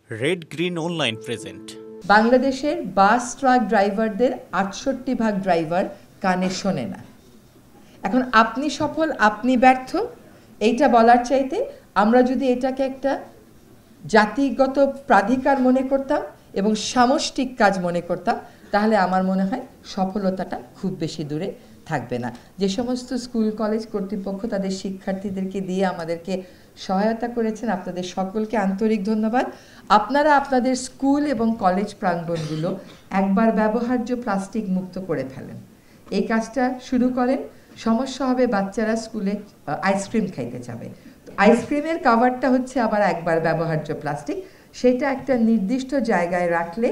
Red green online present. বাংলাদেশের bus truck ড্রাইভারদের 68% driver কানে শোনে না। এখন আপনি সফল আপনি ব্যর্থ এইটা বলার চাইতে আমরা যদি এটাকে একটা জাতিগত প্রাধিকার মনে করতাম এবং সামষ্টিক কাজ মনে করতাম তাহলে আমার মনে হয় সফলতাটা খুব বেশি দূরে থাকবে না। যে সমস্ত স্কুল কলেজ কর্তৃপক্ষ তাদের শিক্ষার্থীদেরকে দিয়ে আমাদেরকে সহায়তা করেছেন আপনাদের সকলকে আন্তরিক ধন্যবাদ। আপনারা আপনাদের স্কুল এবং কলেজ প্রাঙ্গণগুলো একবার ব্যবহার্য প্লাস্টিক মুক্ত করে ফেলেন, এই কাজটা শুরু করেন। সমস্যা হবে বাচ্চারা স্কুলে আইসক্রিম খাইতে যাবে, আইসক্রিমের কাভারটা হচ্ছে আবার একবার ব্যবহার্য প্লাস্টিক, সেটা একটা নির্দিষ্ট জায়গায় রাখলে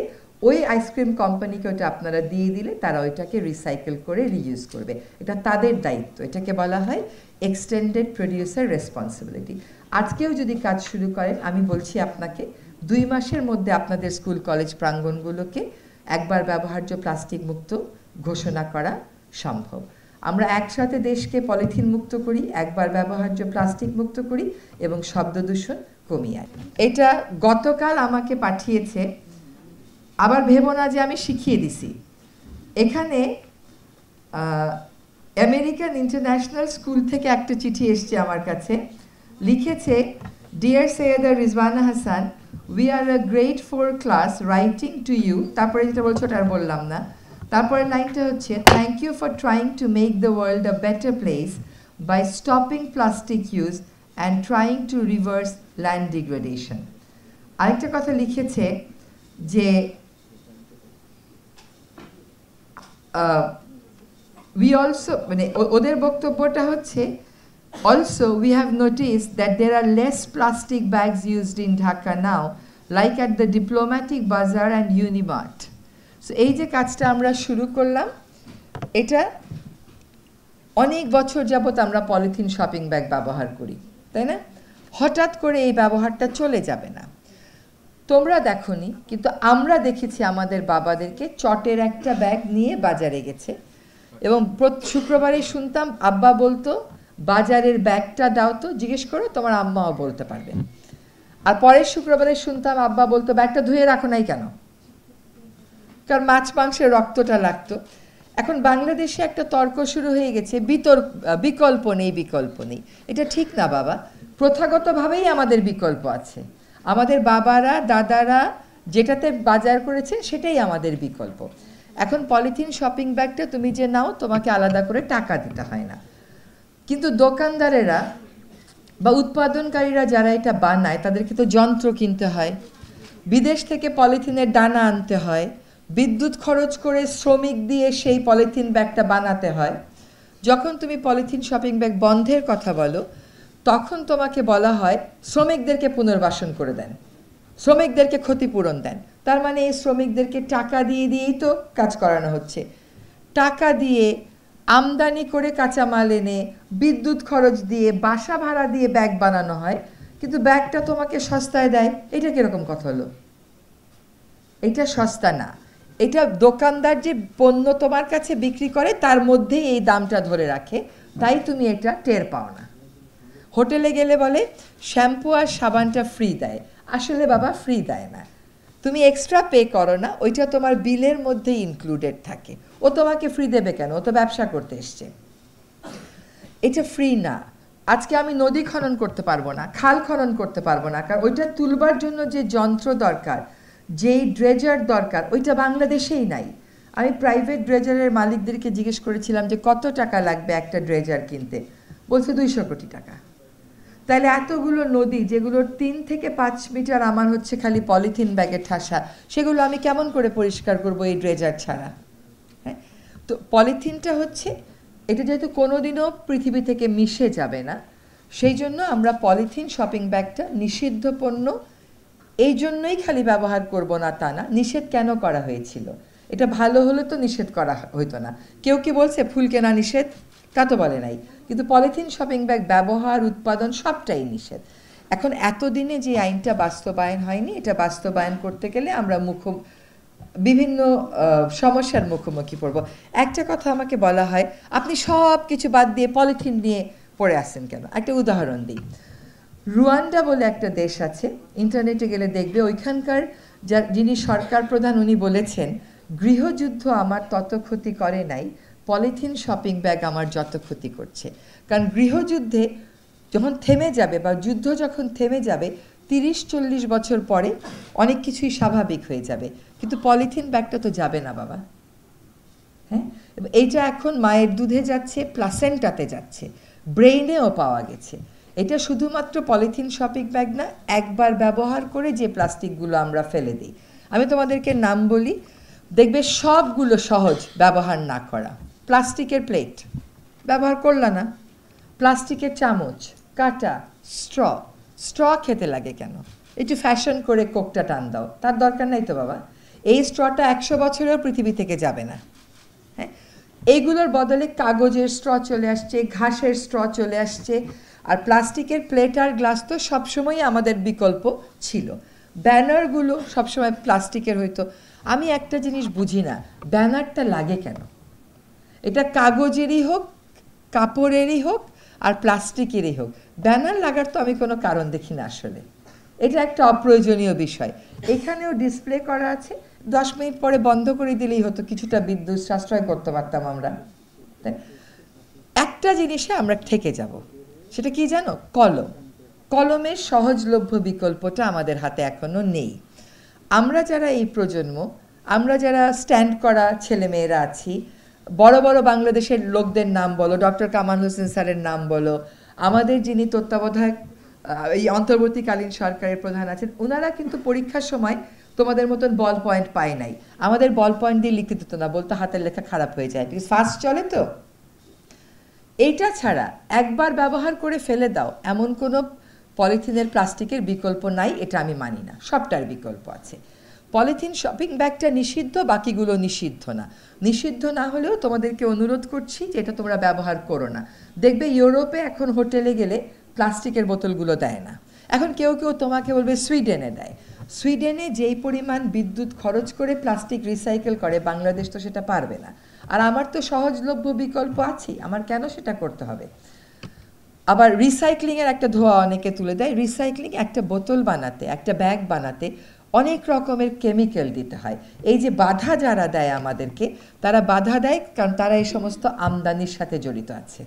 ওই আইসক্রিম কোম্পানিকে ওটা আপনারা দিয়ে দিলে তারা ওইটাকে রিসাইকেল করে রিইউজ করবে। এটা তাদের দায়িত্ব, এটাকে বলা হয় এক্সটেন্ডেড প্রডিউসার রেসপন্সিবিলিটি। আজকেও যদি কাজ শুরু করেন আমি বলছি আপনাকে 2 মাসের মধ্যে আপনাদের স্কুল কলেজ প্রাঙ্গণগুলোকে একবার ব্যবহার্য প্লাস্টিক মুক্ত ঘোষণা করা সম্ভব। আমরা একসাথে দেশকে পলিথিন মুক্ত করি, একবার ব্যবহার্য প্লাস্টিক মুক্ত করি এবং শব্দ দূষণ কমিয়ে আনি। এটা গতকাল আমাকে পাঠিয়েছে, আবার ভেবো না যে আমি শিখিয়ে দিছি। এখানে আমেরিকান ইন্টারন্যাশনাল স্কুল থেকে একটা চিঠি এসছে আমার কাছে, লিখেছে, dear Syeda Rizwana Hasan, we are a grade 4 class writing to you, তারপরে যেটা বলছো ওটা আর বললাম না, তারপরে লাইনটা হচ্ছে, thank you for trying to make the world a better place by stopping plastic use and trying to reverse land degradation. আরেকটা কথা লিখেছে যে we also মানে ওদের বক্তব্যটা হচ্ছে, also we have noticed that there are less plastic bags used in Dhaka now like at the Diplomatic Bazaar and Unimart. So এই যে কাজটা আমরা শুরু করলাম, এটা অনেক বছর যাবত আমরা পলিথিন শপিং ব্যাগ ব্যবহার করি, তাই না? হঠাৎ করে এই ব্যবহারটা চলে যাবে না। তোমরা দেখোনি, কিন্তু আমরা দেখেছি আমাদের বাবাদেরকে চটের একটা ব্যাগ নিয়ে বাজারে গেছে এবং শুক্রবারে শুনতাম আব্বা বলতো, বাজারের ব্যাগটা দাও তো, জিজ্ঞেস করো, তোমার আম্মাও বলতে পারবে। আর পরের শুক্রবারে শুনতাম আব্বা বলতো, ব্যাগটা ধুয়ে রাখো নাই কেন? কারণ মাছ মাংসের রক্তটা লাগতো। এখন বাংলাদেশে একটা তর্ক শুরু হয়ে গেছে, বিকল্প নেই, বিকল্প নেই। এটা ঠিক না বাবা, প্রথাগতভাবেই আমাদের বিকল্প আছে। আমাদের বাবারা দাদারা যেটাতে বাজার করেছেন সেটাই আমাদের বিকল্প। এখন পলিথিন শপিং ব্যাগটা তুমি যে নাও, তোমাকে আলাদা করে টাকা দিতে হয় না, কিন্তু দোকানদারেরা বা উৎপাদনকারীরা যারা এটা বানায় তাদেরকে তো যন্ত্র কিনতে হয়, বিদেশ থেকে পলিথিনের দানা আনতে হয়, বিদ্যুৎ খরচ করে শ্রমিক দিয়ে সেই পলিথিন ব্যাগটা বানাতে হয়। যখন তুমি পলিথিন শপিং ব্যাগ বন্ধের কথা বলো তখন তোমাকে বলা হয় শ্রমিকদেরকে পুনর্বাসন করে দেন, শ্রমিকদেরকে ক্ষতিপূরণ দেন। তার মানে এই শ্রমিকদেরকে টাকা দিয়ে দিয়েই তো কাজ করানো হচ্ছে। টাকা দিয়ে আমদানি করে কাঁচামাল এনে বিদ্যুৎ খরচ দিয়ে বাসা ভাড়া দিয়ে ব্যাগ বানানো হয়, কিন্তু ব্যাগটা তোমাকে সস্তায় দেয়। এটা কীরকম কথা হলো? এটা সস্তা না, এটা দোকানদার যে পণ্য তোমার কাছে বিক্রি করে তার মধ্যেই এই দামটা ধরে রাখে, তাই তুমি এটা টের পাও না। হোটেলে গেলে বলে শ্যাম্পু আর সাবানটা ফ্রি দেয়, আসলে বাবা ফ্রি দেয় না, তুমি এক্সট্রা পে করো না, ওইটা তোমার বিলের মধ্যেই ইনক্লুডেড থাকে। ও তোমাকে ফ্রি দেবে কেন? ও তো ব্যবসা করতে এসছে। এটা ফ্রি না। আজকে আমি নদী খনন করতে পারবো না, খাল খনন করতে পারবো না, কারণ ওইটা তুলবার জন্য যে যন্ত্র দরকার, যেই ড্রেজার দরকার, ওইটা বাংলাদেশেই নাই। আমি প্রাইভেট ড্রেজারের মালিকদেরকে জিজ্ঞেস করেছিলাম যে কত টাকা লাগবে একটা ড্রেজার কিনতে, বলছে 200 কোটি টাকা। তাহলে এতগুলো নদী যেগুলোর 3 থেকে 5 মিটার আমার হচ্ছে খালি পলিথিন ব্যাগে ঠাসা, সেগুলো আমি কেমন করে পরিষ্কার করব এই ড্রেজার ছাড়া? হ্যাঁ, তো পলিথিনটা হচ্ছে এটা যেহেতু কোনোদিনও পৃথিবী থেকে মিশে যাবে না, সেই জন্য আমরা পলিথিন শপিং ব্যাগটা নিষিদ্ধ পণ্য এই জন্যই খালি ব্যবহার করব না তা না। নিষেধ কেন করা হয়েছিল? এটা ভালো হলে তো নিষেধ করা হইতো না। কেউ কি বলছে ফুল কেনা নিষেধ? তা তো বলে নাই, কিন্তু পলিথিন শপিং ব্যাগ ব্যবহার উৎপাদন সবটাই নিষেধ। এখন এতদিনে যে আইনটা বাস্তবায়ন হয়নি, এটা বাস্তবায়ন করতে গেলে আমরা বিভিন্ন সমস্যার মুখোমুখি পড়ব। একটা কথা আমাকে বলা হয়, আপনি সব কিছু বাদ দিয়ে পলিথিন নিয়ে পড়ে আসছেন কেন? একটা উদাহরণ দিই। রুয়ান্ডা বলে একটা দেশ আছে, ইন্টারনেটে গেলে দেখবে, ওইখানকার যিনি সরকার প্রধান উনি বলেছেন, গৃহযুদ্ধ আমার তত ক্ষতি করে নাই, পলিথিন শপিং ব্যাগ আমার যত ক্ষতি করছে। কারণ গৃহযুদ্ধে যখন থেমে যাবে বা যুদ্ধ যখন থেমে যাবে 30-40 বছর পরে অনেক কিছুই স্বাভাবিক হয়ে যাবে, কিন্তু পলিথিন ব্যাগটা তো যাবে না বাবা। হ্যাঁ, এইটা এখন মায়ের দুধে যাচ্ছে, প্লাসেন্টাতে যাচ্ছে, ব্রেইনেও পাওয়া গেছে। এটা শুধুমাত্র পলিথিন শপিং ব্যাগ না, একবার ব্যবহার করে যে প্লাস্টিকগুলো আমরা ফেলে দিই, আমি তোমাদেরকে নাম বলি, দেখবে সবগুলো সহজ ব্যবহার না করা। প্লাস্টিকের প্লেট ব্যবহার করলা না, প্লাস্টিকের চামচ, কাঁটা, স্ট্র খেতে লাগে কেন? একটু ফ্যাশন করে কোকটা টান দাও, তার দরকার নাই তো বাবা। এই স্ট্রটা 100 বছরেও পৃথিবী থেকে যাবে না। হ্যাঁ, এইগুলোর বদলে কাগজের স্ট্র চলে আসছে, ঘাসের স্ট্র চলে আসছে, আর প্লাস্টিকের প্লেট আর গ্লাস তো সবসময়ই আমাদের বিকল্প ছিল। ব্যানারগুলো সবসময় প্লাস্টিকের হইতো। আমি একটা জিনিস বুঝি না, ব্যানারটা লাগে কেন? এটা কাগজেরই হোক, কাপড়েরই হোক, আর প্লাস্টিকেরই হোক, ব্যানার লাগার তো আমি কোনো কারণ দেখি না আসলে। এটা একটা অপ্রয়োজনীয় বিষয়। এখানেও ডিসপ্লে করা আছে, 10 মিনিট পরে বন্ধ করে দিলেই হতো, কিছুটা বিদ্যুৎ সাশ্রয় করতে পারতাম আমরা। একটা জিনিসে আমরা থেকে যাব, সেটা কি জানো? কলম। কলমের সহজলভ্য বিকল্পটা আমাদের হাতে এখনো নেই। আমরা যারা এই প্রজন্ম, আমরা যারা স্ট্যান্ড করা ছেলেমেয়েরা আছি, বড় বড় বাংলাদেশের লোকদের নাম বলো, ডক্টর কামাল হোসেন স্যারের নাম বলো, আমাদের যিনি তত্ত্বাবধায়ক এই অন্তর্বর্তীকালীন সরকারের প্রধান আছেন, ওনারা কিন্তু পরীক্ষার সময় তোমাদের মতন বল পয়েন্ট পায় নাই। আমাদের বল পয়েন্ট দিয়ে লিখতে দিত না, বলতো হাতের লেখা খারাপ হয়ে যায়, বিকজ ফাস্ট চলে তো। এইটা ছাড়া একবার ব্যবহার করে ফেলে দাও এমন কোনো পলিথিনের প্লাস্টিকের বিকল্প নাই, এটা আমি মানি না। সবটার বিকল্প আছে। পলিথিন শপিং ব্যাগটা নিষিদ্ধ, বাকিগুলো নিষিদ্ধ না। নিষিদ্ধ না হলেও তোমাদেরকে অনুরোধ করছি যে এটা তোমরা ব্যবহার করো না। দেখবে ইউরোপে এখন হোটেলে গেলে প্লাস্টিকের বোতলগুলো দেয় না। এখন কেউ কেউ তোমাকে বলবে সুইডেনে দেয়। সুইডেনে যেই পরিমাণ বিদ্যুৎ খরচ করে প্লাস্টিক রিসাইকেল করে, বাংলাদেশ তো সেটা পারবে না। আর আমার তো সহজলভ্য বিকল্প আছেই, আমার কেন সেটা করতে হবে? আবার রিসাইক্লিংয়ের একটা ধোয়া অনেকে তুলে দেয়। রিসাইক্লিং একটা বোতল বানাতে, একটা ব্যাগ বানাতে অনেক রকমের কেমিক্যাল দিতে হয়। এই যে বাধা যারা দেয় আমাদেরকে, তারা বাধা দেয় কারণ তারা এই সমস্ত আমদানির সাথে জড়িত আছে।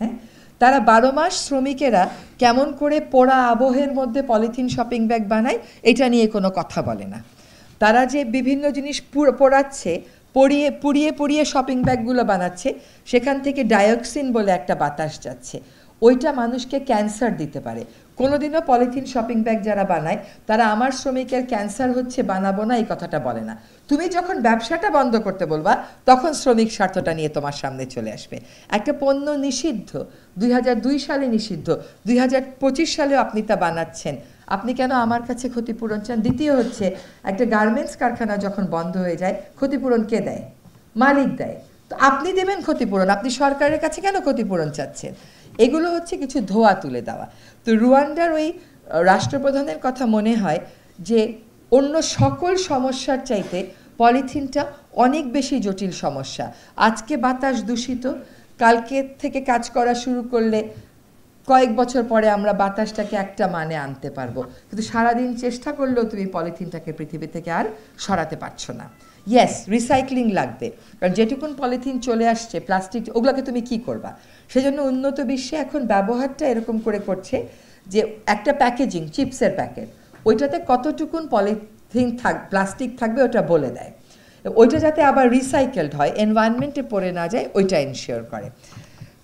হ্যাঁ, তারা 12 মাস শ্রমিকেরা কেমন করে পোড়া আবহের মধ্যে পলিথিন শপিং ব্যাগ বানায়, এটা নিয়ে কোনো কথা বলে না। তারা যে বিভিন্ন জিনিস পোড়াচ্ছে, পুড়িয়ে পুড়িয়ে শপিং ব্যাগগুলো বানাচ্ছে, সেখান থেকে ডাইঅক্সিন বলে একটা বাতাস যাচ্ছে, ওইটা মানুষকে ক্যান্সার দিতে পারে। কোনোদিনও পলিথিন শপিং ব্যাগ যারা বানায় তারা আমার শ্রমিকের ক্যান্সার হচ্ছে বানাবো না এই কথাটা বলে না। তুমি যখন ব্যবসাটা বন্ধ করতে বলবা, তখন শ্রমিক স্বার্থটা নিয়ে তোমার সামনে চলে আসবে। একটা পণ্য নিষিদ্ধ, 2002 সালে নিষিদ্ধ, 2025 সালেও আপনি তা বানাচ্ছেন, আপনি কেন আমার কাছে ক্ষতিপূরণ চান? দ্বিতীয় হচ্ছে, একটা গার্মেন্টস কারখানা যখন বন্ধ হয়ে যায়, ক্ষতিপূরণ কে দেয়? মালিক দেয়। তো আপনি দেবেন ক্ষতিপূরণ, আপনি সরকারের কাছে কেন ক্ষতিপূরণ চাচ্ছেন? এগুলো হচ্ছে কিছু ধোয়া তুলে দেওয়া। তো রুয়ান্ডার ওই রাষ্ট্রপ্রধানের কথা মনে হয় যে অন্য সকল সমস্যার চাইতে পলিথিনটা অনেক বেশি জটিল সমস্যা। আজকে বাতাস দূষিত, কালকে থেকে কাজ করা শুরু করলে কয়েক বছর পরে আমরা বাতাসটাকে একটা মানে আনতে পারবো, কিন্তু সারাদিন চেষ্টা করলেও তুমি পলিথিনটাকে পৃথিবী থেকে আর সরাতে পারছো না। ইয়েস, রিসাইক্লিং লাগবে, কারণ যেটুকুন পলিথিন চলে আসছে প্লাস্টিক, ওগুলোকে তুমি কি করবা? সেজন্য উন্নত বিশ্বে এখন ব্যবহারটা এরকম করে করছে যে একটা প্যাকেজিং, চিপসের প্যাকেট, ওইটাতে কতটুকুন পলিথিন প্লাস্টিক থাকবে ওটা বলে দেয়, ওইটা যাতে আবার রিসাইকেলড হয়, এনভায়রনমেন্টে পড়ে না যায়, ওইটা এনশিওর করে।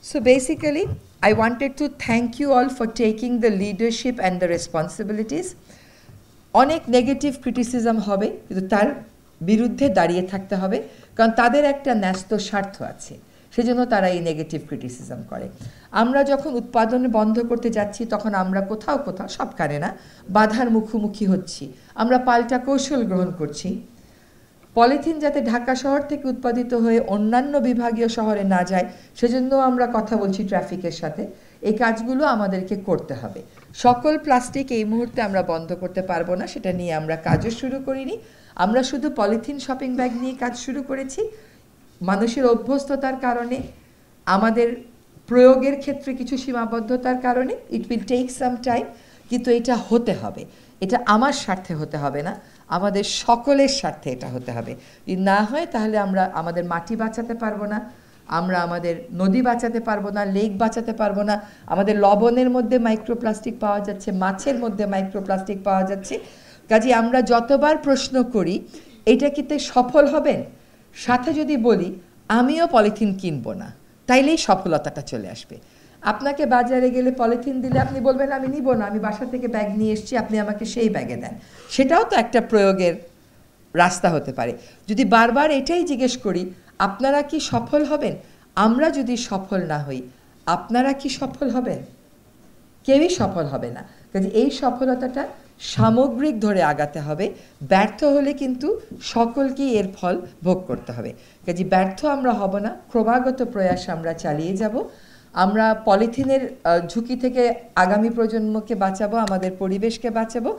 So basically, I wanted to thank you all for taking the leadership and the responsibilities. অনেক নেগেটিভ ক্রিটিসিজম হবে, কিন্তু তার বিরুদ্ধে দাঁড়িয়ে থাকতে হবে, কারণ তাদের একটা ন্যস্ত স্বার্থ আছে, সেজন্য তারা এই নেগেটিভ ক্রিটিসিজম করে। আমরা যখন উৎপাদন বন্ধ করতে যাচ্ছি, তখন আমরা কোথাও কোথাও, সবখানে না, বাধার মুখোমুখি হচ্ছি। আমরা পাল্টা কৌশল গ্রহণ করছি। পলিথিন যাতে ঢাকা শহর থেকে উৎপাদিত হয়ে অন্যান্য বিভাগীয় শহরে না যায়, সেজন্য আমরা কথা বলছি ট্রাফিকের সাথে। এই কাজগুলো আমাদেরকে করতে হবে। সকল প্লাস্টিক এই মুহূর্তে আমরা বন্ধ করতে পারবো না, সেটা নিয়ে আমরা কাজও শুরু করিনি। আমরা শুধু পলিথিন শপিং ব্যাগ নিয়ে কাজ শুরু করেছি। মানুষের অভ্যস্ততার কারণে আমাদের প্রয়োগের ক্ষেত্রে কিছু সীমাবদ্ধতার কারণে it will take some time, কিন্তু এটা হতে হবে। এটা আমার স্বার্থে হতে হবে না, আমাদের সকলের স্বার্থে এটা হতে হবে। যদি না হয় তাহলে আমরা আমাদের মাটি বাঁচাতে পারবো না, আমরা আমাদের নদী বাঁচাতে পারবো না, লেক বাঁচাতে পারবো না। আমাদের লবণের মধ্যে মাইক্রোপ্লাস্টিক পাওয়া যাচ্ছে, মাছের মধ্যে মাইক্রোপ্লাস্টিক পাওয়া যাচ্ছে। কাজে আমরা যতবার প্রশ্ন করি এটা কিতে সফল হবেন, সাথে যদি বলি আমিও পলিথিন কিনবো না, তাইলেই সফলতাটা চলে আসবে। আপনাকে বাজারে গেলে পলিথিন দিলে আপনি বলবেন আমি নিব না, আমি বাসা থেকে ব্যাগ নিয়ে এসেছি, আপনি আমাকে সেই ব্যাগে দেন। সেটাও তো একটা প্রয়োগের রাস্তা হতে পারে। যদি বারবার এটাই জিজ্ঞেস করি আপনারা কি সফল হবেন, আমরা যদি সফল না হই আপনারা কি সফল হবেন? কেউই সফল হবে না। কাজে এই সফলতাটা সামগ্রিক ধরে আগাতে হবে, ব্যর্থ হলে কিন্তু সকলকেই এর ফল ভোগ করতে হবে। কাজে ব্যর্থ আমরা হব না, ক্রমাগত প্রয়াস আমরা চালিয়ে যাব। আমরা পলিথিনের ঝুঁকি থেকে আগামী প্রজন্মকে বাঁচাবো, আমাদের পরিবেশকে বাঁচাবো।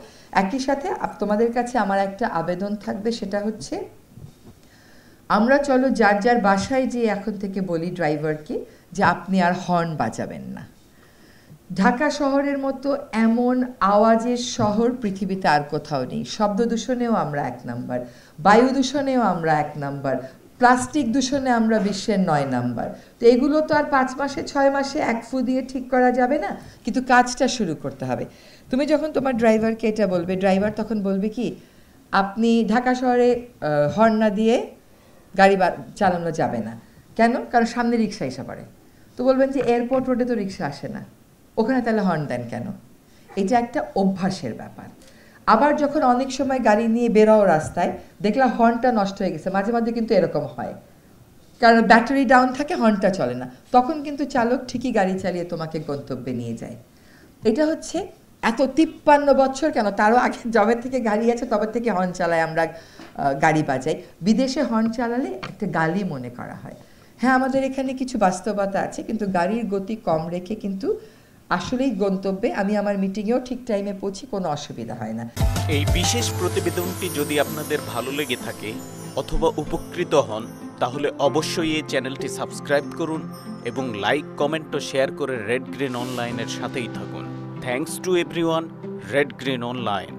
একই সাথে তোমাদের কাছে আমার একটা আবেদন থাকবে, সেটা হচ্ছে আমরা চলো যার যার বাসায় যে এখন থেকে বলি ড্রাইভারকে যে আপনি আর হর্ন বাজাবেন না। ঢাকা শহরের মতো এমন আওয়াজের শহর পৃথিবীতে আর কোথাও নেই। শব্দ দূষণেও আমরা 1 নাম্বার, বায়ু দূষণেও আমরা 1 নাম্বার, প্লাস্টিক দূষণে আমরা বিশ্বের 9 নাম্বার। তো এগুলো তো আর 5 মাসে 6 মাসে 1 ফু দিয়ে ঠিক করা যাবে না, কিন্তু কাজটা শুরু করতে হবে। তুমি যখন তোমার ড্রাইভারকে এটা বলবে, ড্রাইভার তখন বলবে কি আপনি ঢাকা শহরে হর্ন না দিয়ে গাড়ি চালানো যাবে না। কেন? কারণ সামনে রিক্সা এসে পড়ে। তো বলবেন যে এয়ারপোর্ট রোডে তো রিক্সা আসে না, ওখানে তাহলে হর্ন দেন কেন? এটা একটা অভ্যাসের ব্যাপার। আবার যখন অনেক সময় গাড়ি নিয়ে বেরোও রাস্তায়, দেখলাম হর্নটা নষ্ট হয়ে গেছে, মাঝে মাঝে কিন্তু এরকম হয়, কারণ ব্যাটারি ডাউন থাকে, হর্নটা চলে না, তখন কিন্তু চালক ঠিকই গাড়ি চালিয়ে তোমাকে গন্তব্যে নিয়ে যায়। এটা হচ্ছে এত 53 বছর কেন, তারও আগে যবে থেকে গাড়ি আছে তবে থেকে হর্ন চালায়, আমরা গাড়ি বাজাই। বিদেশে হর্ন চালালে একটা গালি মনে করা হয়। হ্যাঁ, আমাদের এখানে কিছু বাস্তবতা আছে, কিন্তু গাড়ির গতি কম রেখে কিন্তু আসলেই গন্তব্যে আমি আমার মিটিংয়েও ঠিক টাইমে পৌঁছি, কোনো অসুবিধা হয় না। এই বিশেষ প্রতিবেদনটি যদি আপনাদের ভালো লেগে থাকে অথবা উপকৃত হন, তাহলে অবশ্যই এই চ্যানেলটি সাবস্ক্রাইব করুন এবং লাইক, কমেন্ট ও শেয়ার করে রেড গ্রিন অনলাইনের সাথেই থাকুন। Thanks to everyone, red green online.